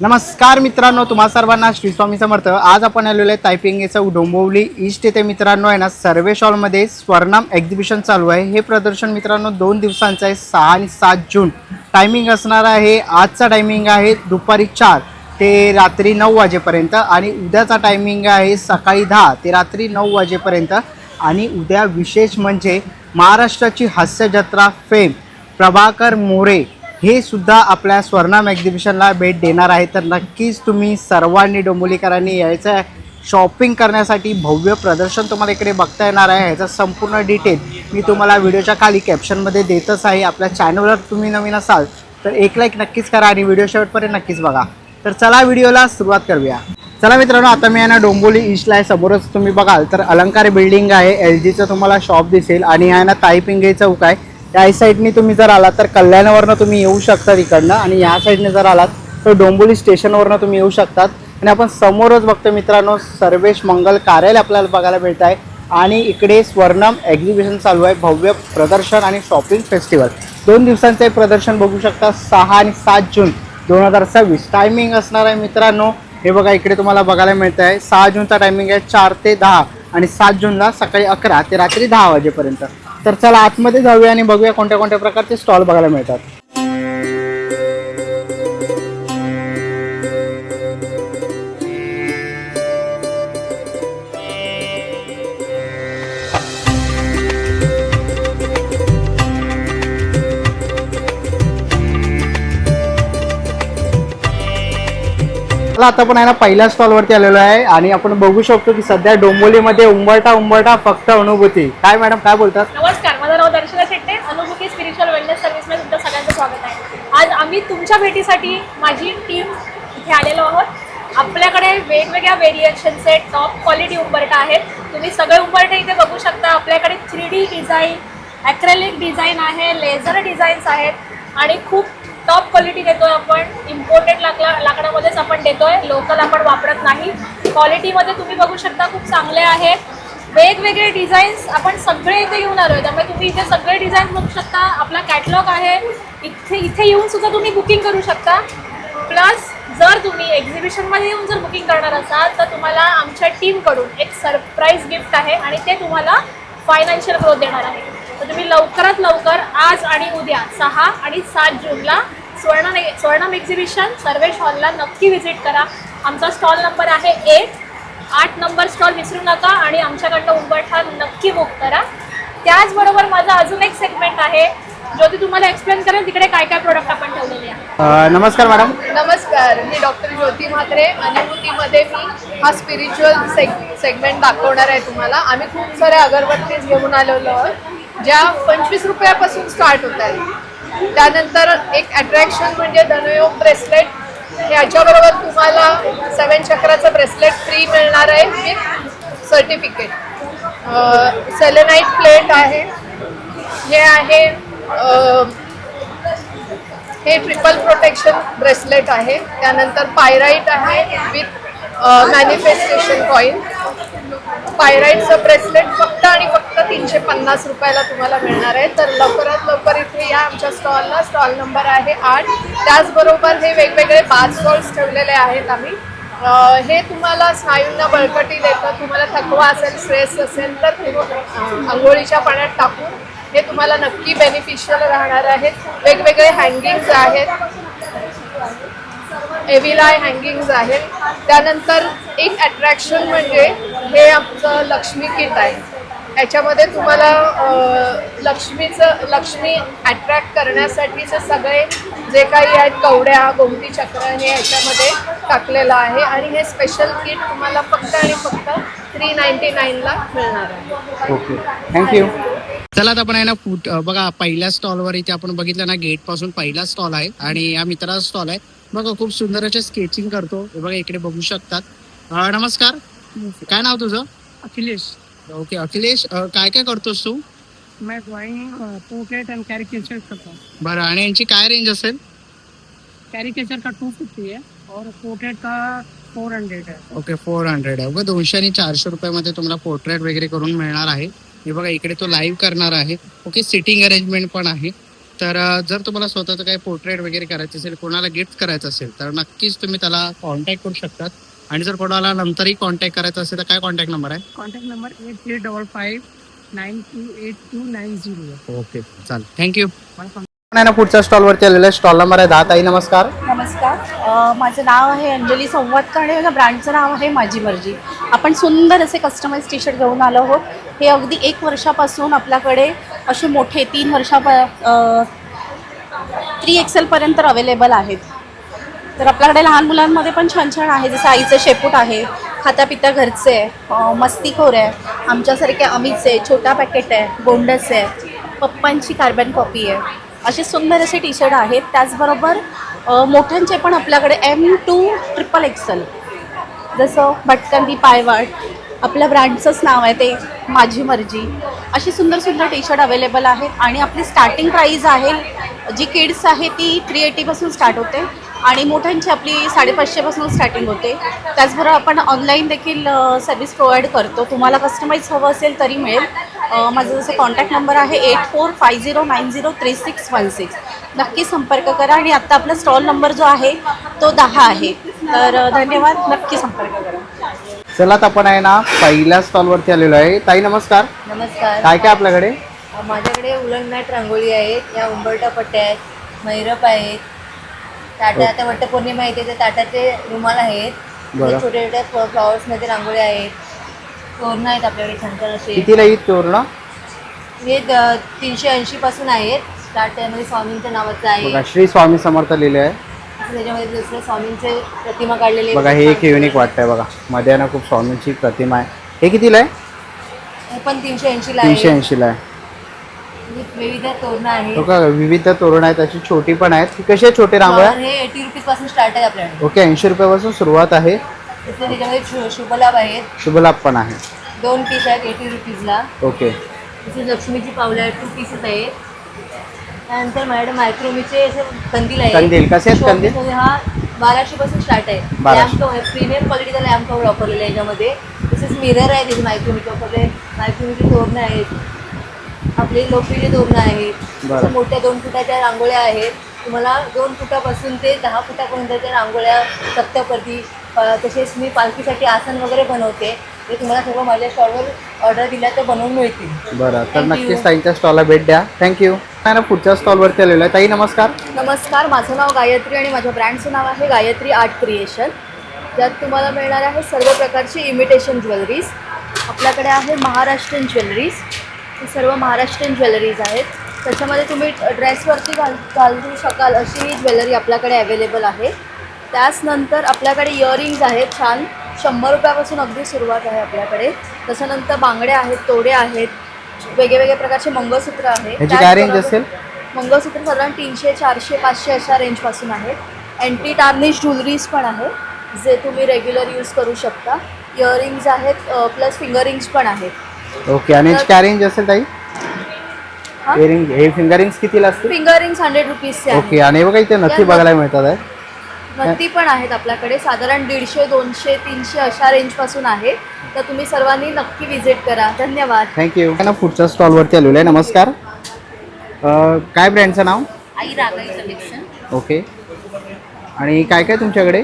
नमस्कार मित्रांनो, तुम्हा सर्वांना श्री स्वामी समर्थ। आज आपण आलेलो आहे तायपिंगेचं डोंबिवली ईस्ट येथे मित्रांनो आहे ना सर्वेश हॉलमध्ये स्वर्णम एक्झिबिशन चालू आहे। हे प्रदर्शन मित्रांनो 2 दिवसांचं आहे, 6 आणि 7 जून। टायमिंग असणार आहे, आजचा टायमिंग आहे दुपारी 4 ते रात्री 9 वाजेपर्यंत आणि उद्याचा टायमिंग आहे सकाळी 10 ते रात्री 9 वाजेपर्यंत। आणि उद्या विशेष म्हणजे महाराष्ट्राची हास्य जत्रा फेम प्रभाकर मोरे हे सुद्धा आपल्या स्वर्णम एक्झिबिशनला भेट देणार आहे। तर नक्कीच तुम्ही सर्वांनी डोंबिवलीकरांनी यायचं आहे शॉपिंग करण्यासाठी। भव्य प्रदर्शन तुम्हाला इकडे बघता येणार आहे। ह्याचा संपूर्ण डिटेल मी तुम्हाला व्हिडिओच्या खाली कॅप्शनमध्ये देतच आहे। आपल्या चॅनलवर तुम्ही नवीन असाल तर एक लाईक नक्कीच करा आणि व्हिडिओ शेवटपर्यंत नक्कीच बघा। तर चला व्हिडिओला सुरुवात करूया। चला मित्रांनो, आता मी ना डोंबिवली ईस्टला आहे। समोरच तुम्ही बघाल तर अलंकार बिल्डिंग आहे, LGचं तुम्हाला शॉप दिसेल आणि आहे ना तायपिंगे चौक आहे। त्या साईडने तुम्ही जर आलात तर कल्याणवरनं तुम्ही येऊ शकता तिकडनं आणि या साईडने जर आलात तर डोंबिवली स्टेशनवरनं तुम्ही येऊ शकतात। आणि आपण समोरच बघतो मित्रांनो सर्वेश मंगल कार्यालय आपल्याला बघायला मिळत आहे आणि इकडे स्वर्णम एक्झिबिशन चालू आहे। भव्य प्रदर्शन आणि शॉपिंग फेस्टिवल 2 दिवसांचे प्रदर्शन बघू शकता, 6 आणि 7 जून 2026। टायमिंग असणार आहे मित्रांनो, हे बघा इकडे तुम्हाला बघायला मिळत आहे। 6 जूनचा टायमिंग आहे 4 ते 10 आणि 7 जूनला सकाळी 11 ते रात्री 10 वाजेपर्यंत। तर चला आतमध्ये जाऊया आणि बघूया कोणत्या कोणत्या प्रकारचे स्टॉल बघायला मिळतात। आता आपण आहे ना पहिल्या स्टॉलवरती आलेलो आहे आणि आपण बघू शकतो की सध्या डोंबिवलीमध्ये उंबरठा फक्त अनुभूती। काय मॅडम काय बोलतात? नमस्कार, माझं नाव दर्शना शेट्टे, अनुभूती स्पिरिच्युअल वेलनेस सर्व्हिसमध्ये तुमचं सगळ्यांचं स्वागत आहे। आज आम्ही तुमच्या भेटीसाठी माझी टीम इथे आलेलो आहोत। आपल्याकडे वेगवेगळ्या व्हेरिएशनचे टॉप क्वालिटी उंबरठा आहेत। तुम्ही सगळे उंबरठे इथे बघू शकता। आपल्याकडे 3D डिझाईन, ॲक्रेलिक डिझाईन आहे, लेझर डिझाईन्स आहेत आणि खूप टॉप क्वालिटी देतोय आपण। इम्पोर्टेड लाकडामध्येच आपण देतोय, लोकल आपण वापरत नाही। क्वालिटीमध्ये तुम्ही बघू शकता खूप चांगले आहे। वेगवेगळे डिझाईन्स आपण सगळे इथे घेऊन आलो आहे, त्यामुळे तुम्ही इथे सगळे डिझाईन्स बघू शकता। आपला कॅटलॉग आहे, इथे येऊन सुद्धा तुम्ही बुकिंग करू शकता। प्लस जर तुम्ही एक्झिबिशनमध्ये येऊन जर बुकिंग करणार असाल तर तुम्हाला आमच्या टीमकडून एक सरप्राईज गिफ्ट आहे आणि ते तुम्हाला फायनान्शियल ग्रोथ देणार आहे। तर तुम्ही लवकरात लवकर आज आणि उद्या 6 आणि 7 जूनला स्वर्णम एक्झिबिशन सर्वेश हॉलला नक्की व्हिजिट करा। आमचा स्टॉल नंबर आहे 8 नंबर स्टॉल विसरू नका आणि आमच्याकडनं उंबरठा नक्की बुक करा। त्याचबरोबर माझा अजून एक सेगमेंट आहे जो ती तुम्हाला एक्सप्लेन करेल तिकडे काय काय प्रोडक्ट आपण ठेवलेले आहे। नमस्कार मॅडम। नमस्कार, मी डॉक्टर ज्योती म्हात्रे। अनुभूतीमध्ये मी हा स्पिरिच्युअल सेगमेंट दाखवणार आहे तुम्हाला। आम्ही खूप साऱ्या अगरबत्तीज घेऊन आलेलो आहोत ज्या 25 रुपयापासून स्टार्ट होत आहेत। त्यानंतर एक अट्रॅक्शन म्हणजे धनयोग ब्रेसलेट, ह्याच्याबरोबर तुम्हाला 7 चक्राचं ब्रेसलेट फ्री मिळणार आहे विथ सर्टिफिकेट। सेलेनाइट प्लेट आहे, हे आहे हे ट्रिपल प्रोटेक्शन ब्रेसलेट आहे। त्यानंतर पायराईट आहे विथ मॅनिफेस्टेशन कॉइन। पायराईटचं ब्रेसलेट फक्त आणि फक्त 350 रुपयाला तुम्हाला मिळणार आहे। तर लवकरात लवकर इथे या आमच्या स्टॉलला। स्टॉल नंबर आहे 8। त्याचबरोबर हे वेगवेगळे बाथ स्टॉल्स ठेवलेले आहेत आम्ही। हे तुम्हाला स्नायूंना बळकटी देतं। तुम्हाला थकवा असेल, स्ट्रेस असेल तर आंघोळीच्या पाण्यात टाकून हे तुम्हाला नक्की बेनिफिशियल राहणार आहेत। वेगवेगळे हँगिंग्स आहेत, एव्हिलाय हँगिंग्स आहेत। त्यानंतर एक अट्रॅक्शन म्हणजे हे आमचं लक्ष्मी किट आहे। ह्याच्यामध्ये तुम्हाला लक्ष्मी अट्रॅक्ट करण्यासाठीचे सगळे जे काही आहेत कवड्या, गोमती चक्र हे ह्याच्यामध्ये टाकलेलं आहे आणि हे स्पेशल किट तुम्हाला फक्त आणि फक्त 399ला मिळणार आहे। Okay, thank you. चला आता आपण आहे ना बघा पहिल्या स्टॉलवर इथे आपण बघितलं ना गेट पासून पहिला स्टॉल आहे आणि या मित्राचा स्टॉल आहे बघा। खूप सुंदर असे स्केचिंग करतो, हे बघा इकडे बघू शकतात। नमस्कार, काय नाव तुझं? अखिलेश। ओके अखिलेश, काय काय करतोस तू? मैं ड्राइंग, पोर्ट्रेट एंड कैरिकेचर करता हूँ। बरं, आणि यांची काय रेंज असेल? कैरिकेचर का 250 है और पोर्ट्रेट का 400 है। ओके 400 आहे। बघा 200 आणि 400 रुपयामध्ये तुम्हाला पोर्ट्रेट वगैरे करून मिळणार आहे। हे बघा इकडे तो लाईव्ह करणार आहे। ओके, सिटिंग अरेंजमेंट पण आहे। तर जर तुम्हाला स्वतःचं काही पोर्ट्रेट वगैरे करायचं असेल, कोणाला गिफ्ट करायचं असेल तर नक्कीच तुम्ही त्याला कॉन्टॅक्ट करू शकतात. आणि जर कोणाला नंतरही कॉन्टॅक्ट करायचं असेल तर काय कॉन्टॅक्ट नंबर आहे? Contact number 8355928290. ओके, चालेल, थँक्यू. मला नाही ना, पुढच्या स्टॉलवरती आलेला आहे. स्टॉल नंबर आहे 10. ताई नमस्कार. नमस्कार. माझं नाव आहे अंजली संवादकर आणि माझ्या ब्रँडचं नाव आहे माझी मर्जी. आपण सुंदर असे कस्टमाइज टी शर्ट घेऊन आलो आहोत. हे अगदी 1 वर्षापासून आपल्याकडे असे मोठे 3 3XL अवेलेबल आहेत. तर आपल्याकडे लहान मुलांमध्ये पण छान छान आहे, जसं आईचं शेपूट आहे, खाता पिता घरचे आहे, मस्तीखोर आहे, आमच्यासारखे अमितचे आहे, छोटा पॅकेट आहे, बोंडस आहे, पप्पांची कार्बन कॉपी आहे. असे सुंदर असे टी शर्ट आहेत. त्याचबरोबर मोठ्यांचे पण आपल्याकडे M2 XXL, जसं भटकंती पायवाट, आपल्या ब्रँडचंच नाव आहे ते माझी मर्जी. अशी सुंदर सुंदर टी शर्ट अवेलेबल आहेत. आणि आपली स्टार्टिंग प्राईज आहे, जी किड्स आहे ती 380पासून स्टार्ट होते आणि मोठ्यांची आपली 550पासून स्टार्टिंग होते. त्याचबरोबर आपण ऑनलाईन देखील सर्व्हिस प्रोव्हाइड करतो. तुम्हाला कस्टमाइज हवं असेल तरी मिळेल. माझं जसं कॉन्टॅक्ट नंबर आहे 8450903616. नक्की संपर्क करा. आणि आत्ता आपला स्टॉल नंबर जो आहे तो 10 आहे. तर धन्यवाद, नक्की संपर्क करा. चला, तर आपण आहे ना पहिल्या स्टॉलवरती आलेलो आहे. ताई नमस्कार. नमस्कार. काय काय आपल्याकडे? माझ्याकडे उलन मॅट रांगोळी आहेत, या उंबरठा पट्ट्या आहेत, मैरप आहेत, ताटा, आता वटपौर्णिमा येते तर ताटाचे रुमाल आहेत, बरं. छोट्या छोट्या फ्लॉवर्समध्ये रांगोळी आहेत, तोरणं आहेत आपल्याकडे छान छान असे. कितीला येईल तोरणं? हे 380 पासून आहेत. स्टार्ट त्यामध्ये स्वामींच्या नावाचं आहे. बघा, श्री स्वामी समर्थ लिहिले आहे. त्याच्यामध्ये दुसऱ्या स्वामींचे प्रतिमा काढलेली आहे. बघा, हे एक युनिक वाटतंय. बघा, मध्ये ना खूप स्वामींची प्रतिमा आहे. हे कितीला आहे? हे पण 380 ला आहे. 380ला आहे. विविध तोरणं आहेत. बघा, विविध तोरण आहेत, अशी छोटी पण आहेत. कशी आहे छोटे रांगोळ्या? हे 80 रुपीज पासून स्टार्ट आहे आपल्याकडे. ओके, 80 रुपयापासून सुरुवात आहे. त्याच्यामध्ये शुभलाभ आहेत, शुभलाभ पण आहे. 2 पीस आहेत 80 रुपीजला. ओके, तिथे लक्ष्मीची पावलं आहेत, 2 पीसेस आहेत. त्यानंतर माझ्याकडे मायक्रोमीचे असे कंदील आहेत. कंदील कसे आहेत? कंदील शोपीसमध्ये हा 1200 पासून स्टार्ट आहे. 1200. लॅम्प कव्हर, प्रीमियम क्वालिटीचा लॅम्प कव्हर वापरलेला आहे याच्यामध्ये. तसेच मिरर आहे तिथे मायक्रोमीचे वापरले. मायक्रोमीचे तोरणं आहेत, आपले लोकप्रिय तोरणं आहेत. बरं. तसं मोठ्या 2 फुटाच्या रांगोळ्या आहेत. तुम्हाला 2 फुटापासून ते 10 फुटापर्यंतच्या रांगोळ्या, सप्तपदी, तसेच मी पालखीसाठी आसन वगैरे बनवते. ते तुम्हाला सर्व माझ्या स्टॉलवर ऑर्डर दिल्या तर बनवून मिळतील. बरं. तर Thank you. नक्कीच ताईंच्या स्टॉलला भेट द्या. थँक्यू. ना पुढच्या स्टॉलवरती आलेलो आहे. ताई नमस्कार. नमस्कार. माझं नाव गायत्री आणि माझ्या ब्रँडचं नाव आहे गायत्री आर्ट क्रिएशन. ज्यात तुम्हाला मिळणार आहे सर्व प्रकारची इमिटेशन ज्वेलरीज. आपल्याकडे आहे महाराष्ट्रीयन ज्वेलरीज. ही सर्व महाराष्ट्रीयन ज्वेलरीज आहेत. त्याच्यामध्ये तुम्ही ड्रेसवरती घालू शकाल अशी ही ज्वेलरी आपल्याकडे अवेलेबल आहे. त्याचनंतर आपल्याकडे इयरिंग्ज आहेत छान, 100 रुपयापासून अगदी सुरुवात आहे आपल्याकडे. त्याच्यानंतर बांगड्या आहेत, तोडे आहेत, वेगवेगळ्या प्रकारचे मंगळसूत्र आहेत. ह्याची काय रेंज असेल? मंगळसूत्र साधारण 300, 400, 500 अशा रेंजपासून आहेत. अँटी टार्निश ज्वेलरीज पण आहे, जे तुम्ही रेग्युलर यूज करू शकता. इयरिंग्ज आहेत, प्लस फिंगरिंग्स पण आहेत. ओके, आणि ह्याची काय रेंज असेल ताई? हा? इयरिंग, हे फिंगरिंग्स कितीला असतील? फिंगरिंग्स 100 रुपीजचे ओके, आहेत. आणि हे बघा इथे नथी बघायला मिळतात आहे. नथी पण आहेत आपल्याकडे, साधारण 150, 200, 300 अशा रेंजपासून आहे. तर तुम्ही सर्वांनी नक्की व्हिजिट करा. धन्यवाद. थँक्यू. ना पुढच्या स्टॉलवरती आलेलो आहे. नमस्कार. काय ब्रँडचं नाव? आई रागाई कलेक्शन. ओके, आणि काय काय तुमच्याकडे?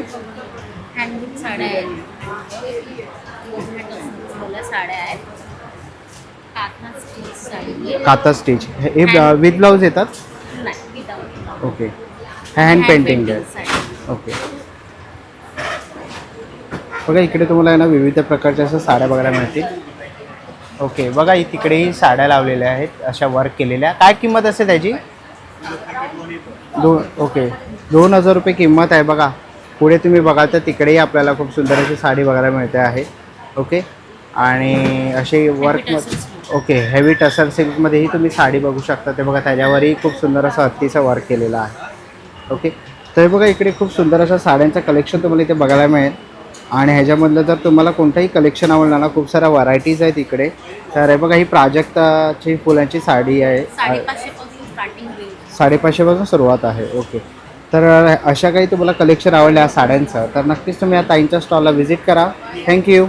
हँडलूम साड्या आहेत, साड्या आहेत, काथा स्टीच साडी, काता स्टिच. हे विथ ब्लाऊज येतात? नाही विदाउट. ओके, हँड पेंटिंग आहे. ओके, बघा इकडे तुम्हाला आहे ना विविध प्रकारच्या अशा साड्या बघायला मिळतील. ओके, बघा तिकडेही साड्या लावलेल्या आहेत, अशा वर्क केलेल्या. काय किंमत असेल त्याची? ओके, 2000 रुपये किंमत आहे. बघा पुढे तुम्ही बघाल तर तिकडेही आपल्याला खूप सुंदर अशी साडी बघायला मिळते आहे. ओके, आणि असे वर्क. ओके, हेवी टसर सिल्कमध्येही तुम्ही साडी बघू शकता. ते बघा त्याच्यावरही खूप सुंदर असं हत्तीचं वर्क केलेलं आहे. ओके, तर बघा इकडे खूप सुंदर असं साड्यांचं कलेक्शन तुम्हाला इथे बघायला मिळेल. आणि ह्याच्यामधलं जर तुम्हाला कोणतंही कलेक्शन आवडलं ना, खूप साऱ्या व्हरायटीज आहेत इकडे. तर हे बघा ही प्राजक्ताची फुलांची साडी आहे, 550पासून सुरुवात आहे. ओके, तर अशा काही तुम्हाला कलेक्शन आवडल्या साड्यांचं तर नक्कीच तुम्ही या ताईंच्या स्टॉलला व्हिजिट करा. थँक्यू.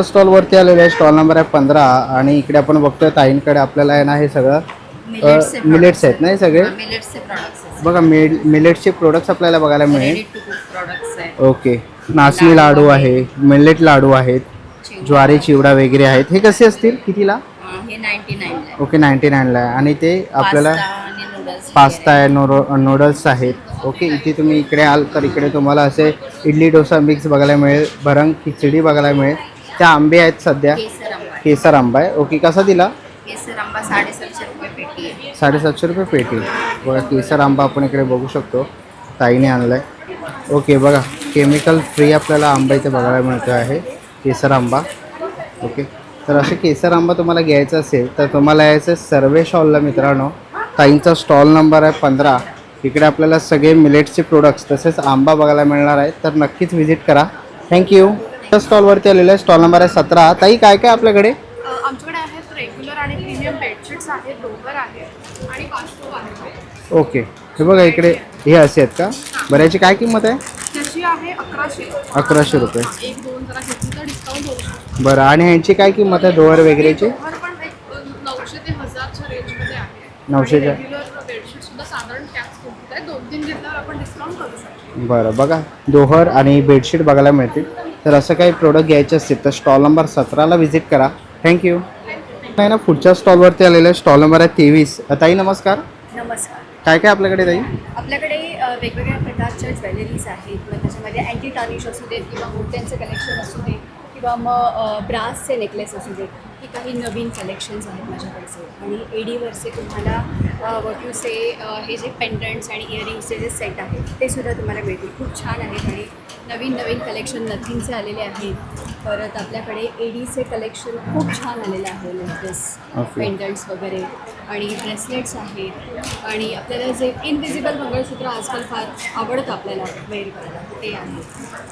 स्टॉलवरती आलेलं आहे. स्टॉल नंबर आहे 15. आणि इकडे आपण बघतोय ताईंकडे आपल्याला आहे ना हे सगळं मिलेट्स आहेत नाही सगळे मिलेट्सचे प्रॉडक्ट्स बघा. मिलेट्सचे प्रोडक्ट्स आपल्याला बघायला मिळेल. टू कुक प्रॉडक्ट्स आहे. ओके, नाचणी लाडू आहे, मिलेट लाडू आहेत, ज्वारी चिवडा वगैरे आहेत. हे कसे असतील कितीला? हे 99 आहे. ओके 99ला आहे. आणि ते आपल्याला आणि नूडल्स पास्ता आहे, नूडल्स आहेत. ओके, इथे तुम्ही इकडे आल तर इकडे तुम्हाला असे इडली डोसा मिक्स बघायला मिळेल, भरंग खिचडी बघायला मिळेल. त्या आंबे आहेत सध्या, केसर आंबा आहे. केसर आंबा आहे. ओके, कसा दिला? केसर आंबा 750 रुपये पेटी आहे. 750 रुपये पेटी. बघा केसर आंबा आपण इकडे बघू शकतो, ताईने आणलाय. ओके बघा, केमिकल फ्री आपल्याला आंबा इथे बघायला मिळतो आहे, केसर आंबा. ओके, तर असे केसर आंबा तुम्हाला घ्यायचा असेल तर तुम्हाला यायचं सर्वे स्टॉलला मित्रांनो. ताईंचा स्टॉल नंबर आहे 15. इकडे आपल्याला सगळे मिलेट्सचे प्रोडक्ट्स तसेच आंबा बघायला मिळणार आहेत, तर नक्कीच व्हिजिट करा. थँक्यू. त्या स्टॉलवरती आलेलं आहे, स्टॉल नंबर आहे 17. ताई काय काय आपल्याकडे? आमच्याकडे आहेत रेग्युलर आणि प्रीमियम बेडशीट्स आहेत, डोबर आहेत आणि बाथरूम आहेत. ओके, हे बघा इकडे हे असे आहेत का? बरं, याची काय किंमत आहे? त्याची आहे 1100. 1100 रुपये. 1-2 जरा घेतली तर डिस्काउंट होऊ शकतो. बरं, आणि ह्यांची काय किंमत आहे डोअर वगैरेची? डोबर पण एक 900 ते 1000च्या रेंजमध्ये आहे. 900च्या. रेग्युलर बेडशीट सुद्धा साधारण त्याच किंमत आहे. 2-3 घेतल्यावर आपण डिस्काउंट करू शकतो. बरं, बघा दोहर आणि बेडशीट बघायला मिळतील. तर असं काही प्रोडक्ट घ्यायचे असतील तर स्टॉल नंबर 17ला व्हिजिट करा. थँक्यू. नाही ना, पुढच्या स्टॉलवरती आलेलं आहे, स्टॉल नंबर आहे 23. ताई नमस्कार. नमस्कार. काय काय आपल्याकडे ताई? आपल्याकडे वेगवेगळ्या प्रकारच्या ज्वेलरीज आहेत. मग त्याच्यामध्ये अँटी टार्निश असू देत किंवा मोत्यांचं कलेक्शन असू दे किंवा मग ब्रासचे नेकलेस असू देत. ही काही नवीन कलेक्शन्स आहेत माझ्याकडचे. आणि एडीवरचे तुम्हाला वॉट यू से हे जे पेंडंट्स आणि इयरिंग्सचे जे सेट आहेत ते सुद्धा तुम्हाला मिळतील. खूप छान आहेत आणि नवीन कलेक्शन नथिंगचे आलेले आहेत. परत आपल्याकडे एडीचे कलेक्शन खूप छान आलेलं आहे, नेकलेस पेंडंट्स वगैरे आणि ब्रेसलेट्स आहेत. आणि आपल्याला जे इनविजिबल मंगळसूत्र आजकाल फार आवडतं आपल्याला वेअर करायला ते आहे.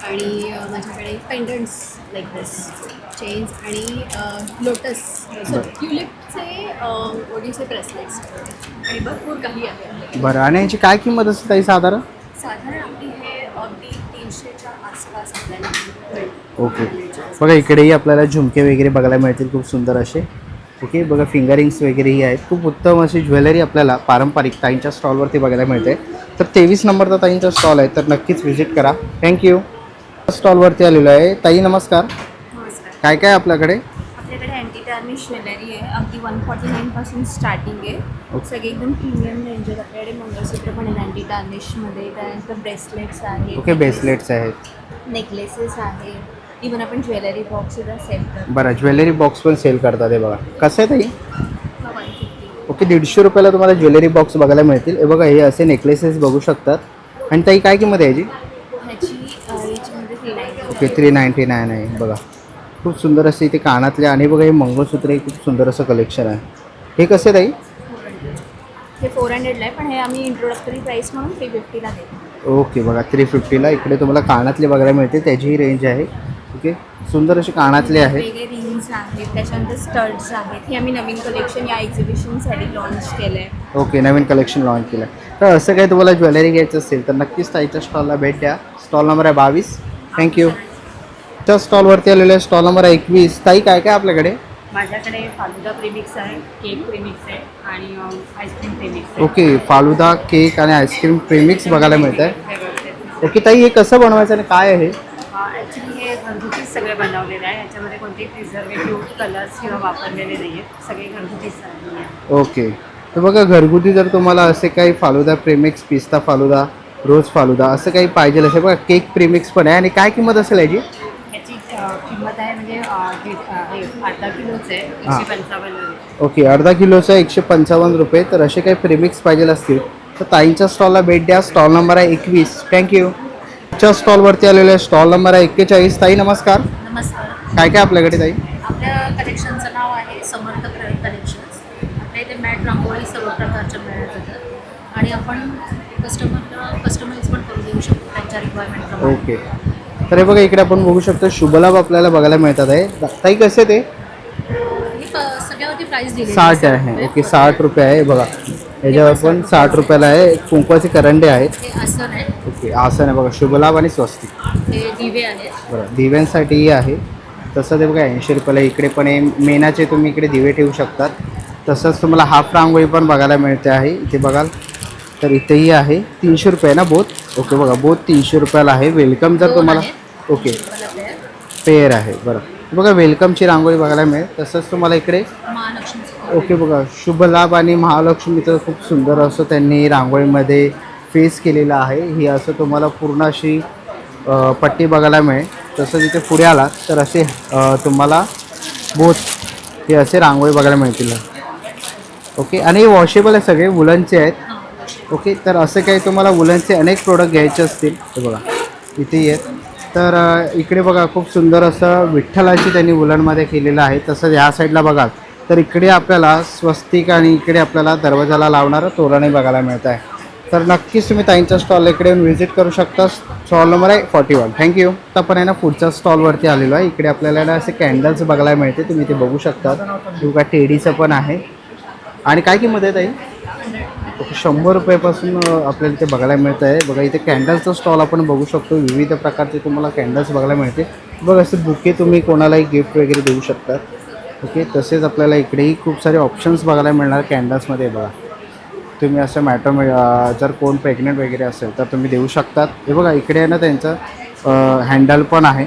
आणि माझ्याकडे पेंडंट्स लाईक दिस चेन्स आणि लोटस ट्युलिपचे ओडीचे ब्रेसलेट्स आणि भरपूर काही आहे. बरं, आणि यांची काय किंमत असते ताई साधारण? साधारण आपली हे अगदी 300च्या आसपास आपल्याला मिळेल. ओके, बघा इकडेही आपल्याला झुमके वगैरे बघायला मिळतील, खूप सुंदर असे. ओके, बघा फिंगरिंग्स वगैरेही आहेत. खूप उत्तम अशी ज्वेलरी आपल्याला पारंपरिक ताईंच्या स्टॉलवरती बघायला मिळते. तर 23 नंबरचा ताईंचा स्टॉल आहे, तर नक्कीच व्हिजिट करा. थँक्यू. स्टॉलवरती आलेलो आहे. ताई नमस्कार. नमस्कार. काय काय आपल्याकडे? आपल्याकडे अँटी टार्निश ज्वेलरी आहे, अगदी 149 पासून स्टार्टिंग आहे. सगळे एकदम प्रीमियम रेंज आहेत. आपल्याकडे मंगळसूत्र पण आहेत अँटी टार्निशमध्ये. त्यानंतर ब्रेसलेट्स आहेत. ओके, ब्रेसलेट्स आहेत, नेकलेसेस आहेत. इव्हन आपण ज्वेलरी बॉक्स सुद्धा सेल करतो. बरं ज्वेलरी बॉक्स पण सेल करतात हे बघा. कसं आहे ताई? 150. ओके, 150 रुपयाला तुम्हाला ज्वेलरी बॉक्स बघायला मिळतील. हे बघा, हे असे नेकलेसेस बघू शकतात. आणि ताई काय किंमत आहे याची? याच्यामध्ये 390. ओके, 399 आहे. बघा खूप सुंदर असे इथे कानातले आणि बघा हे मंगळसूत्र हे खूप सुंदर असं कलेक्शन आहे. हे कसे ताई? हे 400ला आहे, पण हे आम्ही इंट्रोडक्टरी प्राईस म्हणून 350ला देतो. ओके, बघा 350ला इकडे तुम्हाला कानातले बघायला मिळते, त्याचीही रेंज आहे. ओके, सुंदर असे कानातले आहेत. वेगळे रिंग्स आहेत, त्याच्यानंतर स्टड्स आहेत. हे आम्ही नवीन कलेक्शन या एक्झिबिशनसाठी लॉन्च केलं आहे. ओके, नवीन कलेक्शन लॉन्च केलं आहे. तर असं काही तुम्हाला ज्वेलरी घ्यायचं असेल तर नक्कीच ताईच्या स्टॉलला भेट द्या. स्टॉल नंबर आहे 22. थँक्यू. त्या स्टॉलवरती आलेलं आहे, स्टॉल नंबर आहे 21. ताई काय काय आपल्याकडे? माझ्याकडे फालुदा प्रेमिक्स आहे, केक प्रेमिक्स आहे आणि आईस्क्रीम प्रेमिक्स आहे. ओके, फालुदा केक आणि आईस्क्रीम प्रेमिक्स बघायला मिळत आहे. ओके ताई, हे कसं बनवायचं आणि काय आहे? ॲक्च्युली हे घरगुतीच सगळे बनवलेलं आहे. याच्यामध्ये कोणते प्रिझर्वेटिव्ह कलर्स किंवा वापरलेले नाही आहेत, सगळे घरगुतीच आहे. ओके, तर बघा घरगुती जर तुम्हाला असे काही फालुदा प्रेमिक्स, पिस्ता फालुदा, रोज फालुदा असं काही पाहिजे असेल बघा, केक प्रेमिक्स पण आहे. आणि काय किंमत असेल याची? याची किंमत आहे म्हणजे अर्धा किलोचं आहे, 155 रुपये. ओके, अर्धा किलोचं 155 रुपये. तर असे काही प्रेमिक्स पाहिजे असतील तर ताईंच्या स्टॉलला भेट द्या. स्टॉल नंबर आहे 21. थँक्यू. च्या स्टॉलवरती आलेलं आहे, स्टॉल नंबर आहे 41. ताई नमस्कार. नमस्कार. काय काय आपल्याकडे ताई? आपल्या कलेक्शनचं नाव आहे समर्थ कलेक्शन्स. आपल्या इथे मॅट रांगोळी सर्व प्रकारच्या मिळत होतात आणि आपण कस्टमरला कस्टमाइज पण करून देऊ शकतो त्यांच्या रिक्वायरमेंटप्रमाणे. ओके, तर हे बघा इकडे आपण बघू शकतो शुभलाभ आपल्याला बघायला मिळतात आहे. ताई कसे ते? ही सगळ्यावरती प्राईस दिली 60 आहे. ओके, 60 रुपये आहे. बघा याच्यावर पण 60 रुपयाला आहे. कुंकवाचे करंडे आहेत. हे आसन आहे, ओके, आसन आहे बघा, शुभलाभ आणि स्वस्तिक. हे दिवे आहेत. बरं, दिव्यांसाठीही आहे. तसं ते बघा 80 रुपयाला. इकडे पण आहे मेणाचे, तुम्ही इकडे दिवे ठेवू शकतात. तसंच तुम्हाला हाफ रांगोळी पण बघायला मिळते आहे इथे बघाल तर इथेही आहे 300 रुपये ना बोथ. ओके बघा बोथ 300 रुपयाला आहे. वेलकम जर तुम्हाला ओके पेअर आहे बरं बघा वेलकमची रांगोळी बघायला मिळेल. तसंच तुम्हाला इकडे ओके बघा शुभ लाभ आणि महालक्ष्मीचं खूप सुंदर असं त्यांनी रांगोळीमध्ये फेस केलेलं आहे. ही असं तुम्हाला पूर्ण अशी पट्टी बघायला मिळेल. तसंच इथे पुढे आला तर असे तुम्हाला बोथ हे असे रांगोळी बघायला मिळतील. ओके आणि हे वॉशेबल आहे सगळे वुलनचे आहेत. ओके तर असं काही तुम्हाला वुलनचे अनेक प्रोडक्ट घ्यायचे असतील तर बघा इथे आहेत. तर इकडे बघा खूप सुंदर असं विठ्ठलाची त्यांनी वुलनमध्ये केलेलं आहे. तसंच ह्या साईडला बघाल तर इकडे आपल्याला स्वस्तिक आणि इकडे आपल्याला दरवाजाला लावणारं तोरणही बघायला मिळत आहे. तर नक्कीच तुम्ही ताईंच्या स्टॉल इकडे येऊन व्हिजिट करू शकता. स्टॉल नंबर आहे 41. थँक्यू. आता आपण आहे ना पुढच्या स्टॉलवरती आलेलो आहे. इकडे आपल्याला ना असे कॅन्डल्स बघायला मिळते. तुम्ही ते बघू शकता. किंवा टेडीचं पण आहे. आणि काय किंमत आहे ताई? 100 रुपयापासून आपल्याला इथे बघायला मिळतं आहे. बघा इथे कॅन्डल्सचं स्टॉल आपण बघू शकतो. विविध प्रकारचे तुम्हाला कॅन्डल्स बघायला मिळते. बघा असे बुके तुम्ही कोणालाही गिफ्ट वगैरे देऊ शकता. ओके तसेच आपल्याला इकडेही खूप सारे ऑप्शन्स बघायला मिळणार कॅन्डल्समध्ये. बघा तुम्ही असं जर कोण प्रेग्नेंट वगैरे असेल तर तुम्ही देऊ शकतात. हे बघा इकडे आहे ना त्यांचं हँडल पण आहे.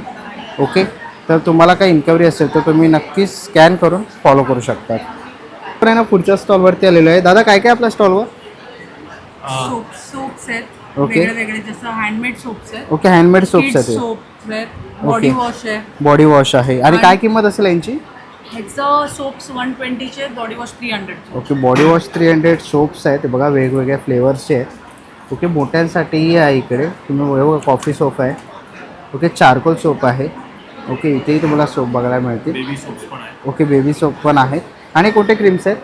ओके तर तुम्हाला काही इन्क्वायरी असेल तर तुम्ही नक्कीच स्कॅन करून फॉलो करू शकतात. पण आहे ना पुढच्या स्टॉलवरती आलेलो आहे. दादा काय काय आपल्या स्टॉलवर? सोप्स आहेत ओके. वेगळे वेगळे जसं हँडमेड सोप्स आहेत. ओके हँडमेड सोप्स आहेत. सोप बॉडी वॉश आहे. बॉडी वॉश आहे. आणि काय किंमत असेल यांची? ह्याचं सोप्स 120चे, body wash 300. Okay body wash 300 soaps आहेत. बघा वेगवेगळ्या फ्लेवर्सचे आहेत. ओके मोठ्यांसाठीही आहे इकडे. तुम्ही बघा कॉफी सोप आहे. ओके चारकोल सोप आहे. ओके इथेही तुम्हाला सोप बघायला मिळतील. बेबी सोप्स पण आहे. ओके बेबी सोप पण आहेत. आणि कोणते क्रीम्स आहेत?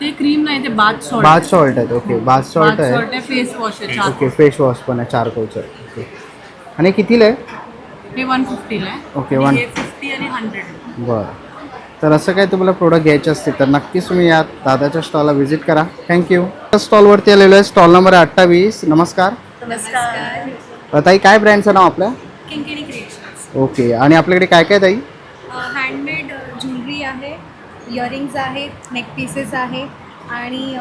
ते क्रीम नाही, ते बाथ सॉल्ट. बाथ सॉल्ट आहेत. ओके बाथ सॉल्ट आहे. आहे, फेस वॉश आहे. ओके फेस वॉश पण आहे चारकोलचं. ओके आणि कितीला आहे? हे 150 आहे. ओके, आणि 1 हे 50 आणि 100. बरं तर असं काही तुम्हाला प्रोडक्ट घ्यायचे असतील तर नक्कीच तुम्ही या दादाच्या स्टॉलला व्हिजिट करा. थँक्यू. स्टॉलवरती आलेलो आहे. Stall number 28. नमस्कार नमस्कार. ताई काय ब्रँडचं नाव आपलं? किंकिणी क्रिएशन्स. ओके आणि आपल्याकडे काय काय ताई? हँडमेड ज्वेलरी आहे, इयरिंग्ज आहेत, नेक पीसेस आहे आणि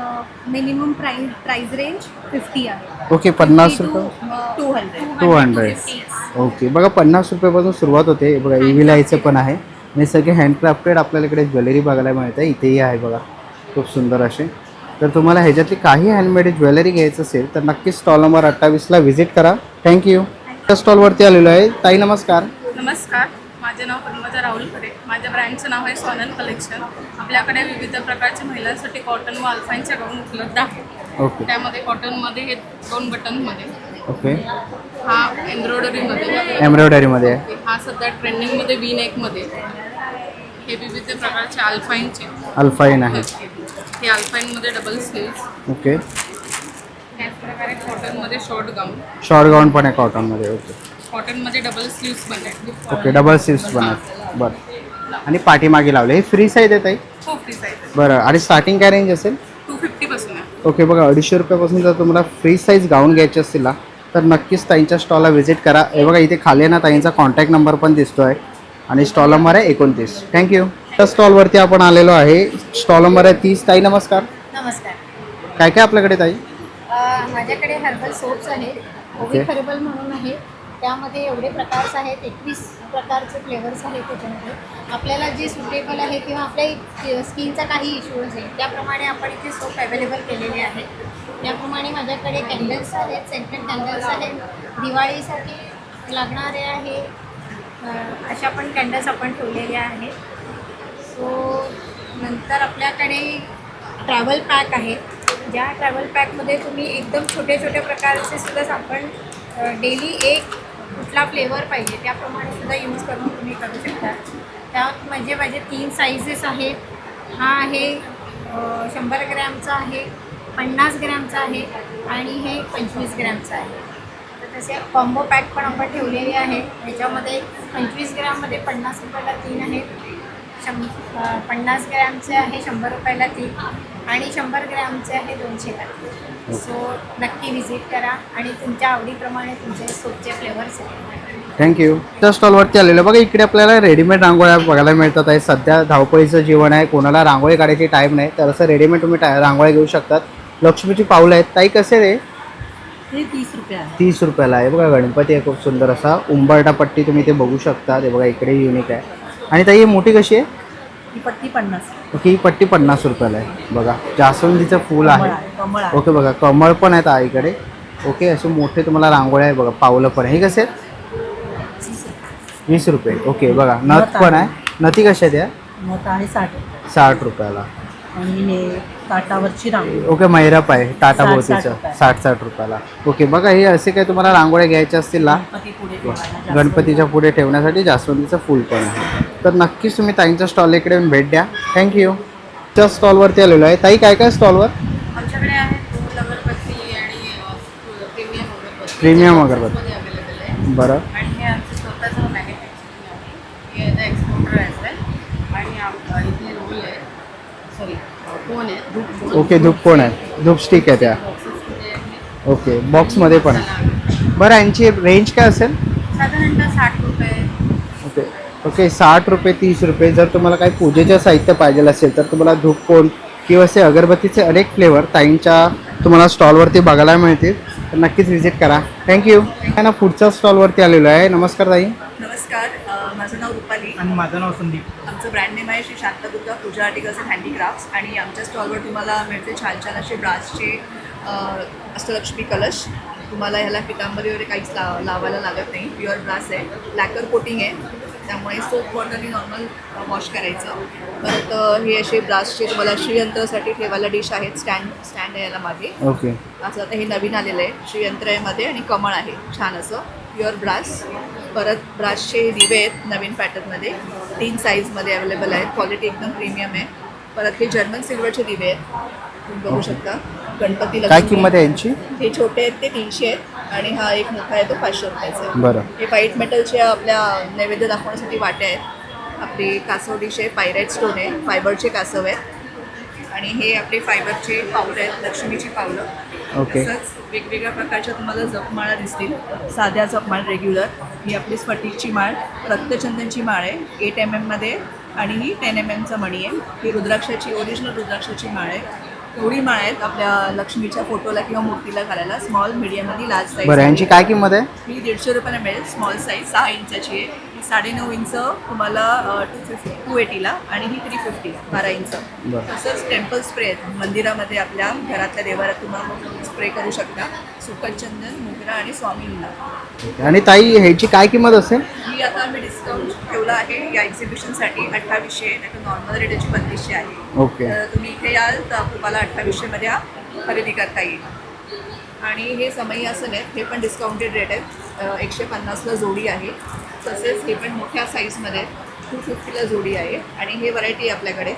मिनिमम प्राईज रेंज 50 आहे. ओके 50 रुपये 200. ओके बघा 50 रुपयापासून सुरुवात होते. बघा इव्हिलायचं पण आहे आणि सगळे हँडक्राफ्टेड आपल्याला इकडे ज्वेलरी बघायला मिळते. इथेही आहे बघा खूप सुंदर असे. तर तुम्हाला ह्याच्यातली काही हँडमेड ज्वेलरी घ्यायचं असेल तर नक्कीच स्टॉल नंबर 28ला व्हिजिट करा. थँक्यू. त्या स्टॉलवरती आलेलो आहे. ताई नमस्कार. नमस्कार, माझे नाव पद्मजा राहुल खरे. माझ्या ब्रँडचं नाव आहे सोनल कलेक्शन. आपल्याकडे विविध प्रकारचे महिलांसाठी कॉटन व अल्फाईनचे गाऊन उपलब्ध आहेत. ओके त्यामध्ये कॉटनमध्ये हे 2 बटनमध्ये, ओके हा एम्ब्रॉयडरीमध्ये, एम्ब्रॉयडरीमध्ये आहे. हा सध्या ट्रेंडिंगमध्ये वी नेकमध्ये. हे विविध प्रकारचे अल्फाईनचे अल्फाईन आहे. हे अल्फाईनमध्ये डबल स्लीव्स. ओके त्याचप्रकारे कॉटनमध्ये शॉर्ट गाऊन. शॉर्ट गाऊन पण आहे कॉटनमध्ये. ओके कॉटनमध्ये डबल स्लीव्स पण आहेत. ओके डबल स्लीव्स पण आहेत. बरं आणि पाठीमागे लावले. हे फ्री साईज आहे ताई? हो, फ्री साईज. बरं आणि स्टार्टिंग काय रेंज असेल? 250 पासून आहे. ओके बघा 250 रुपयापासून जर तुम्हाला फ्री साईज गाऊन घ्यायचे असतील ना तर नक्कीच ताईंच्या स्टॉलला व्हिजिट करा. हे बघा इथे खाली ना ताईंचा कॉन्टॅक्ट नंबर पण दिसतो आहे आणि स्टॉल नंबर आहे 29. थँक्यू. त्या स्टॉलवरती आपण आलेलो आहे. स्टॉल नंबर आहे 30. ताई नमस्कार. नमस्कार. काय काय आपल्याकडे ताई? माझ्याकडे हर्बल सोप्स आहेत. ओवी हर्बल म्हणून आहे. त्यामध्ये एवढे प्रकारस आहेत, 21 प्रकारचे फ्लेवर्स आहेत त्याच्यामध्ये. आपल्याला जे सुटेबल आहे किंवा आपल्या स्किनचा काही इश्यू असेल त्याप्रमाणे आपण इथे सोप अवेलेबल केलेले आहेत. त्याप्रमाणे माझ्याकडे कॅन्डल्स आहेत, सेंटेड कॅन्डल्स आहेत, दिवाळीसाठी लागणारे आहे अशा पण कॅन्डल्स आपण ठेवलेले आहेत. सो नंतर आपल्याकडे ट्रॅव्हल पॅक आहेत. ज्या ट्रॅव्हल पॅकमध्ये तुम्ही एकदम छोटे छोटे प्रकारचे सुद्धा आपण डेली एक कुठला फ्लेवर पाहिजे त्याप्रमाणे सुद्धा यूज करून तुम्ही करू शकता. त्यात म्हणजे माझे 3 साईजेस आहेत. हा आहे 100 ग्रॅमचा आहे, 50 ग्रॅमचा आहे आणि हे 25 ग्रॅमचं आहे. तर तसे कॉम्बो पॅक पण आपण ठेवलेले आहे. ह्याच्यामध्ये 25 ग्रॅममध्ये 50 रुपयाला 3 आहेत, 50 ग्रॅमचे आहे 100 रुपयाला 3 आणि 100 ग्रॅमचे आहे 200ला. सो नक्की व्हिजिट करा आणि तुमच्या आवडीप्रमाणे तुमचे सोपचे फ्लेवर्स थँक्यू. त्या स्टॉलवरती आलेलं बघा, इकडे आपल्याला रेडीमेड रांगोळ्या बघायला मिळतात आहे. सध्या धावपळीचं जीवन आहे, कोणाला रांगोळी काढायची टाईम नाही, तर असं रेडीमेड तुम्ही रांगोळ्या घेऊ शकतात. लक्ष्मीची पावलं आहेत. ताई कसे रे? हे 30 रुपये आहे. 30 रुपयाला आहे. बघा गणपती आहे खूप सुंदर असा, उंबरटा पट्टी तुम्ही ते बघू शकता. ते बघा इकडे युनिक आहे. आणि ताई ही मोठी कशी आहे? ही पट्टी 50. ओके, ही पट्टी 50 रुपयाला आहे. बघा जास्वंदीचं फूल आहे. कमळ आहे. ओके बघा कमळ पण आहेत आईकडे. ओके, असे मोठे तुम्हाला रांगोळ्या आहे. बघा पावलं पण आहे. हे कसे आहेत? 20 रुपये. ओके बघा नथ पण आहे. नथी कशा आहेत या? मोठा आहे 60 रुपयाला. आणि हे ताटावरची रांगोळी ओके मैराप आहे टाटा 60 भोवतीचं रुपये. 60 रुपयाला. ओके बघा हे असे काही तुम्हाला रांगोळ्या घ्यायच्या असतील ना गणपती पुढे ठेवायला गणपतीच्या पुढे ठेवण्यासाठी जास्वंदीचं फूल पण आहे. तर नक्कीच तुम्ही ताईंच्या स्टॉल इकडे येऊन भेट द्या. थँक्यू. त्या स्टॉलवरती आलेलो आहे. ताई काय काय स्टॉलवर? आमच्याकडे आहे फूल अगरबत्ती आणि प्रीमियम अगरबत्ती. अवेलेबल आहे. बरं. आणि हे आमचं स्वतःचं मॅन्युफॅक्चरिंग आहे. हे आता एक्सपोर्टर असेल आणि इथे रोल आहे, सॉरी कोण आहे धूप. ओके धूप कोण आहे? धूप स्टिक आहे त्या. ओके बॉक्समध्ये पण आहे. बरं यांची रेंज काय असेल? साधारणतः 60 रुपये. ओके ओके 60 रुपये 30 रुपये. जर तुम्हाला काही पूजेचं साहित्य पाहिजे असेल तर तुम्हाला धूप कोण किंवा असे अगरबत्तीचे अनेक फ्लेवर ताईंच्या तुम्हाला स्टॉलवरती बघायला मिळतील. तर नक्कीच व्हिजिट करा. थँक्यू. ना पुढच्या स्टॉलवरती आलेलो आहे. नमस्कार ताई. नमस्कार, माझं नाव रुपाली आणि माझं नाव संदीप. आमचं ब्रँड नेम आहे श्री शांतदुर्गा पूजा आर्टिकल्स अँड हँडीक्राफ्ट्स. आणि आमच्या स्टॉलवर तुम्हाला मिळते छान छान असे ब्रासचे अष्टलक्ष्मी कलश. तुम्हाला ह्याला पितांबरी वगैरे काहीच लावायला लागत नाही. प्युअर ब्रास आहे, लॅकर कोटिंग आहे, त्यामुळे सोप वॉटरनी नॉर्मल वॉश करायचं. परत हे असे ब्रासचे तुम्हाला श्रीयंत्रासाठी ठेवायला डिश आहेत. स्टँड आहे याला मागे. ओके असं आता हे नवीन आलेलं आहे. श्रीयंत्र आहे मध्ये आणि कमळ आहे छान असं प्युअर ब्रास. परत ब्रासचे दिवे आहेत नवीन पॅटर्नमध्ये, 3 साईजमध्ये अवेलेबल आहेत. क्वालिटी एकदम प्रीमियम आहे. परत हे जर्मन सिल्वरचे दिवे आहेत, तुम्ही बघू शकता. गणपती काय किंमत आहे यांची? हे छोटे आहेत ते 300 आहेत आणि हा एक मोठा आहे तो 500 रुपयाचा आहे. बरं. हे व्हाईट मेटलच्या आपल्या नैवेद्य दाखवण्यासाठी वाट्या आहेत. आपली कासव डिश आहे, पायराईट स्टोन आहे, फायबरचे कासव आहेत. आणि हे आपले फायबरचे पावलं आहेत, लक्ष्मीची पावलं. ओके. तसंच वेगवेगळ्या प्रकारच्या तुम्हाला जपमाळा दिसतील. साध्या जपमाळ रेग्युलर, ही आपली स्फटिकची माळ, रक्तचंदनची माळ आहे 8 mm मध्ये आणि ही 10 mm मणी आहे. ही रुद्राक्षाची ओरिजिनल रुद्राक्षाची माळ आहे. एवढी माळ आहेत आपल्या लक्ष्मीच्या फोटोला किंवा मूर्तीला घालायला. स्मॉल, मीडियम आणि लार्ज साईज. बरं यांची काय किंमत आहे? ही 150 रुपयाला मिळेल. स्मॉल साईज 6 इंचाची आहे. ही 9.5 इंच तुम्हाला 280ला आणि ही 350 12 इंच. बरं. तसंच टेम्पल स्प्रे आहेत मंदिरामध्ये आपल्या घरातल्या देवाऱ्यात तुम्हाला स्प्रे करू शकता. सुकलचंदन, मोगरा आणि स्वामींना. आणि ताई ह्याची काय किंमत असेल? ही आता आम्ही डिस्काउंट ठेवला आहे या एक्झिबिशनसाठी. 2800 नाही तर नॉर्मल रेट याची 3200 आहे. ओके. तर तुम्ही इथे याल तर तुम्हाला 2800 मध्ये खरेदी करता येईल. आणि हे समई आसन आहेत, हे पण डिस्काउंटेड रेट आहेत. 150ला जोडी आहे. तसेच हे पण मोठ्या साईजमध्ये 250ला जोडी आहे. आणि हे व्हरायटी आहे आपल्याकडे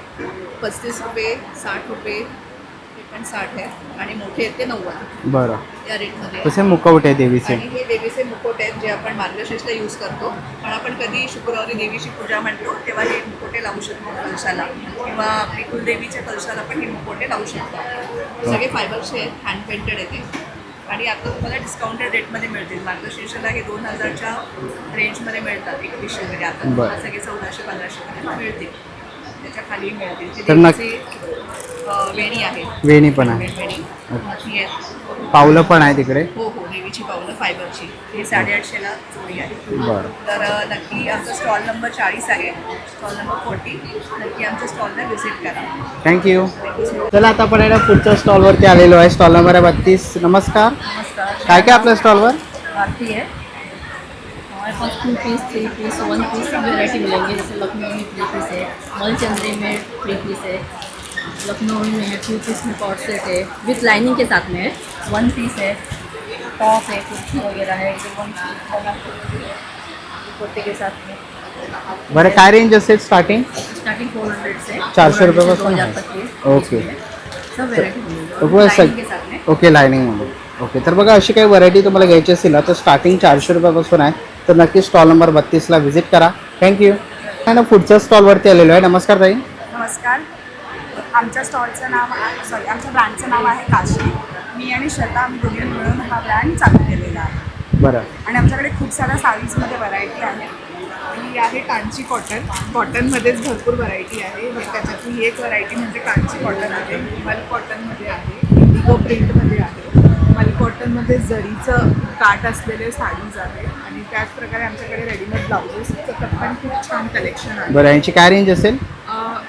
35 रुपये, 60 रुपये, हे पण 60 आहे. आणि मोठे आहेत ते 90 बरं. या रेटमध्ये. तसे मुखवटे आहे देवीचे. आणि हे देवीचे मुखोटे आहेत जे आपण मार्गशीर्षला यूज करतो. पण आपण कधी शुक्रवारी देवीची पूजा म्हणतो तेव्हा हे मुखोटे लावू शकतो कलशाला, किंवा आपली कुलदेवीच्या कलशाला पण हे मुखोटे लावू शकतो. सगळे फायबरचे आहेत, हँड पेंटेड आहेत ते. आणि आता तुम्हाला डिस्काउंटेड रेटमध्ये मिळतील. मार्गशीर्षला हे 2000च्या रेंजमध्ये मिळतात 2100 मध्ये. आता तुम्हाला सगळे 1400-1500 मिळतील. त्याच्या खाली मिळतील. तर देवीची वेणी आहे, वेणी पण आहे. वेणी मोठी आहेत. पावलं पण आहे तिकडे. हो हो, देवीची पावलं फायबरची. हे 850ला जोडी आहे. बरं. तर नक्की आमचा स्टॉल नंबर 40 आहे, स्टॉल नंबर 40. नक्की आमच्या स्टॉलला व्हिजिट करा. थँक्यू. चला आता आपण याला पुढच्या स्टॉलवरती आलेलो आहे. स्टॉल नंबर आहे 32. नमस्कार. नमस्कार. काय काय आपल्या स्टॉलवर? आरती है हमारे पास 2 पीस, 3 पीस, 1 पीस सब वेराइटी मिलेंगे. जैसे लखनऊ में 3 पीस है, मलचंद्री में 3 पीस है, लखनऊ में है 2 पीस में कॉर्ड सेट है विथ लाइनिंग के साथ में है. 1 पीस है, टॉप है, कुर्ती वगैरह है, 1 पीस वाला कुर्ते के साथ में. बरं काय रेंज असेल स्टार्टिंग? स्टार्टिंग 400 से 400 रुपयापासून 2000 आहे. तक की ओके. सब वेराइटी मिलेंगे ओके के साथ में. ओके लायनिंगमध्ये. ओके तर बघा अशी काही व्हरायटी तुम्हाला घ्यायची असेल ना तर स्टार्टिंग 400 रुपयापासून आहे. तर नक्की स्टॉल नंबर 32ला व्हिजिट करा. थँक्यू. आणि पुढच्या स्टॉलवरती आलेलो आहे. नमस्कार ताई. नमस्कार. आमच्या स्टॉलचं नाव सॉरी आमच्या ब्रँडचं नाव आहे काशी. मी आणि श्रद्धा आम्ही दोघे मिळून हा ब्रँड चालू केलेला आहे. बरं. आणि आमच्याकडे खूप साऱ्या साडीजमध्ये व्हरायटी आहे. ही आहे कांची कॉटन. कॉटनमध्येच भरपूर व्हरायटी आहे. त्याच्यातली ही एक व्हरायटी म्हणजे कांची कॉटन आहे. मल कॉटनमध्ये आहे, इंडिगो प्रिंटमध्ये आहे. मल कॉटनमध्ये जरीचं काठ असलेले साडीज आहे. आणि त्याचप्रकारे आमच्याकडे रेडीमेड ब्लाउजेसचं पण खूप छान कलेक्शन आहे. बरं, यांची काय रेंज असेल?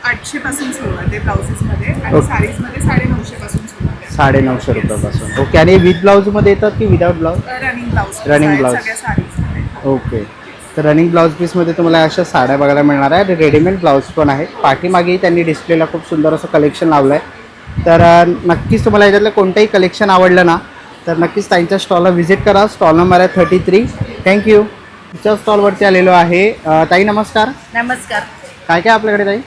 800 पासून सुरू आहे ब्लाउजेसमध्ये आणि ओके. साडीजमध्ये 950 पासून सुरू आहे. 950 रुपयापासून. ओके. आणि विथ ब्लाऊजमध्ये येतात की without blouse? Running blouse Running blouse. सगळ्या साडीजमध्ये. ओके. तर रनिंग ब्लाऊज पीसमध्ये तुम्हाला अशा साड्या बघायला मिळणार आहे. रेडीमेड ब्लाऊज पण आहेत. पाठीमागेही त्यांनी डिस्प्लेला खूप सुंदर असं कलेक्शन लावलं आहे. तर नक्कीच तुम्हाला याच्यातलं कोणतंही कलेक्शन आवडलं ना तर नक्कीच ताईंच्या स्टॉलला व्हिजिट करा. स्टॉल नंबर आहे 33. थँक्यू. तुमच्या स्टॉलवरती आलेलो आहे. ताई नमस्कार. नमस्कार. काय काय आपल्याकडे ताई?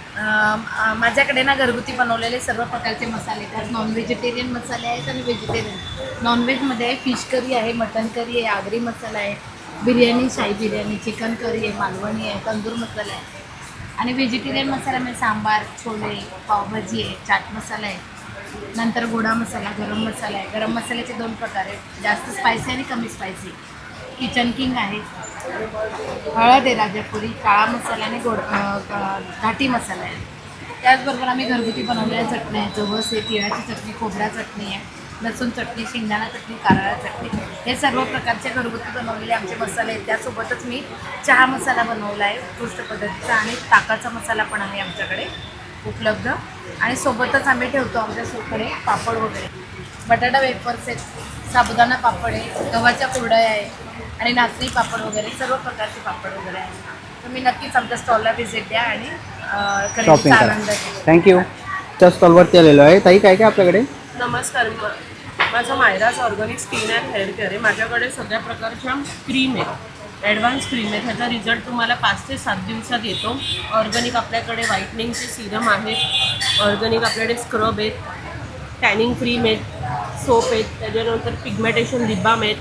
माझ्याकडे ना घरगुती बनवलेले सर्व प्रकारचे मसाले आहेत. नॉन व्हेजिटेरियन मसाले आहेत आणि व्हेजिटेरियन. नॉनव्हेजमध्ये आहे फिश करी आहे, मटन करी आहे, आगरी मसाला आहे, बिर्याणी, शाही बिर्याणी, चिकन करी आहे, मालवणी आहे, तंदूर मसाला आहे. आणि व्हेजिटेरियन मसाल्यामध्ये सांबार, छोले, पावभाजी आहे, चाट मसाला आहे, नंतर गोडा मसाला, गरम मसाला आहे. गरम मसाल्याचे 2 प्रकार आहेत, जास्त स्पायसी आणि कमी स्पायसी. किचन किंग आहे, हळद आहे राजापुरी, काळा मसाला आणि घाटी मसाला आहे. त्याचबरोबर आम्ही घरगुती बनवलेल्या चटण्या आहे, जवस आहे, तिळाची चटणी, खोबरा चटणी आहे, लसूण चटणी, शेंगदाणा चटणी, कारळा चटणी. हे सर्व प्रकारचे घरगुती बनवलेले आमचे मसाले आहेत. त्यासोबतच मी चहा मसाला बनवला आहे उत्कृष्ट पद्धतीचा आणि ताकाचा मसाला पण आहे आमच्याकडे उपलब्ध. आणि सोबतच आम्ही ठेवतो आमच्याकडे पापड वगैरे, बटाटा वेफर्स आहेत, साबुदाणा पापड आहे, गव्हाच्या कुरडया आहे आणि नाचणी पापड वगैरे सर्व प्रकारचे पापड वगैरे आहे. तर मी नक्कीच आमच्या स्टॉलला व्हिजिट द्या आणि शॉपिंग खरेदीचा करा. आनंद घ्या. थँक्यू. त्या स्टॉलवरती आलेलो आहे. ताई काय काय आपल्याकडे? नमस्कार. माझं Mayraj organic skin and hair care आहे. माझ्याकडे सगळ्या प्रकारच्या क्रीम आहेत, ॲडव्हान्स क्रीम आहे. ह्याचा रिझल्ट तुम्हाला 5 ते 7 दिवसात येतो. ऑर्गॅनिक आपल्याकडे व्हाईटनिंगचे सिरम आहेत, ऑर्गॅनिक आपल्याकडे स्क्रब आहेत, टॅनिंग क्रीम आहेत, सोप आहेत, त्याच्यानंतर पिगमेंटेशन लिप बाम आहेत,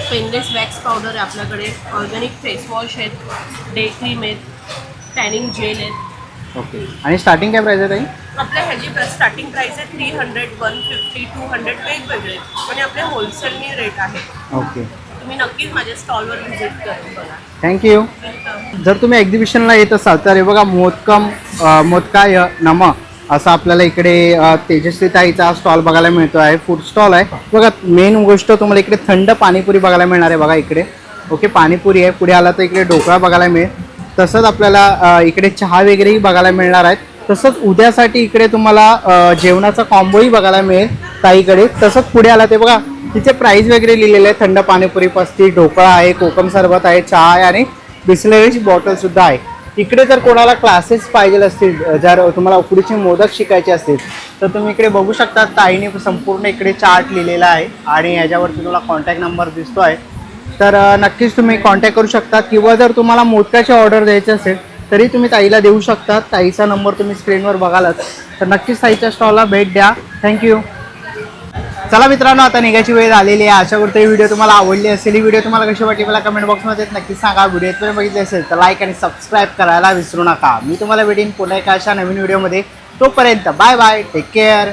पेनलेस वॅक्स पावडर आहे आपल्याकडे, ऑर्गॅनिक फेसवॉश आहेत, डे क्रीम आहेत, टॅनिंग जेल आहेत. ओके. आणि स्टार्टिंग काय प्राईस आहे ताई? आपल्या ह्याची स्टार्टिंग प्राईस आहे 300, 150, 200 वेगवेगळे आणि आपले होलसेलनी रेट आहे. ओके. तुम्ही नक्कीच माझ्या स्टॉलवर व्हिजिट करून बघा. थँक्यू. जर तुम्ही एक्झिबिशनला येत असाल तर हे बघा मोदकाय नम असं आपल्याला इकडे तेजस्वी ताईचा स्टॉल बघायला मिळतो आहे. फूड स्टॉल आहे बघा. मेन गोष्ट तुम्हाला इकडे थंड पाणीपुरी बघायला मिळणार आहे बघा इकडे. ओके. पाणीपुरी आहे. पुढे आला तर इकडे ढोकळा बघायला मिळेल. तसंच आपल्याला इकडे चहा वगैरेही बघायला मिळणार आहेत. तसंच उद्यासाठी इकडे तुम्हाला जेवणाचा कॉम्बोही बघायला मिळेल ताईकडे. तसंच पुढे आला ते बघा तिथे प्राईस वगैरे लिहिलेलं आहे. थंड पाणीपुरी 35, ढोकळा आहे, कोकम सरबत आहे, चहा आहे आणि बिस्लरीची बॉटलसुद्धा आहे. इकडे जर कोणाला क्लासेस पाहिजे असतील, जर तुम्हाला उकडीचे मोदक शिकायचे असतील तर तुम्ही इकडे बघू शकता. ताईने संपूर्ण इकडे चार्ट लिहिलेला आहे आणि याच्यावरती तुम्हाला कॉन्टॅक्ट नंबर दिसतो आहे. तर नक्कीच तुम्ही कॉन्टॅक्ट करू शकता किंवा जर तुम्हाला मोदकाची ऑर्डर द्यायची असेल तरी तुम्ही ताईला देऊ शकता. ताईचा नंबर तुम्ही स्क्रीनवर बघालात तर नक्कीच ताईच्या स्टॉलला भेट द्या. थँक्यू. चला मित्रांनो, आता निघायची वेळ आलेली आहे. अशा करता ही व्हिडिओ तुम्हाला आवडली असेल. ही व्हिडिओ तुम्हाला कशी वाटली मला कमेंट बॉक्समध्ये नक्की सांगा. व्हिडिओ तुम्ही बघितले असेल तर लाईक आणि सबस्क्राईब करायला विसरू नका. मी तुम्हाला भेटेन पुन्हा एका अशा नवीन व्हिडिओमध्ये. तोपर्यंत बाय बाय. Take care.